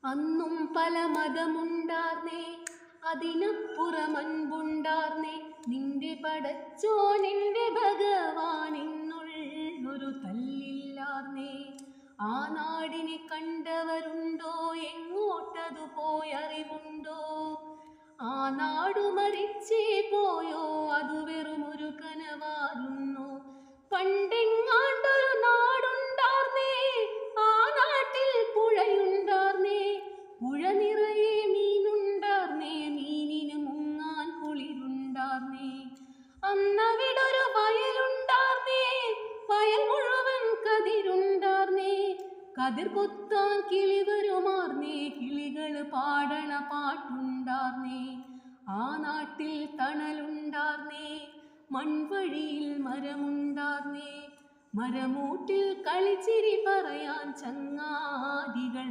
അന്നും പല മതമുണ്ടാർന്നേ, അതിനപ്പുറമൻപുണ്ടാർന്നേ. നിന്റെ പടച്ചോ നിന്റെ ഭഗവാൻ എന്നുള്ളൊരു തല്ലില്ലാർന്നേ. ആ നാടിനെ കണ്ടവരുണ്ടോ? എങ്ങോട്ടതു പോയറിവുണ്ടോ? ആ നാടു മരിച്ചേ പോയോ? അതു വെറുമൊരു കനവാകുന്നു. പണ്ടെങ്ങാണ്ടൊരു നാടുണ്ടാർന്നേ, ആ നാട്ടിൽ പുഴയുണ്ടാർന്നേ. പുഴ നിറയെ മീനുണ്ടാർന്നേ, മീനിന് മുങ്ങാൻ കുളിരുണ്ടാർന്നേ. അന്നവിടൊരു വയലുണ്ടാർന്നേ, വയൽ മുഴുവൻ കതിരുണ്ടാർന്നേ. കതിർ കൊത്താൻ കിളി വരുമാർന്നേ, കിളികള് പാടണ പാട്ടുണ്ടാർന്നേ. ആ നാട്ടിൽ തണലുണ്ടാർന്നേ, മൺവഴിയിൽ മരമുണ്ടാർന്നേ. മരമൂട്ടിൽ കളിച്ചിരി പറയാൻ ചങ്ങാതികൾ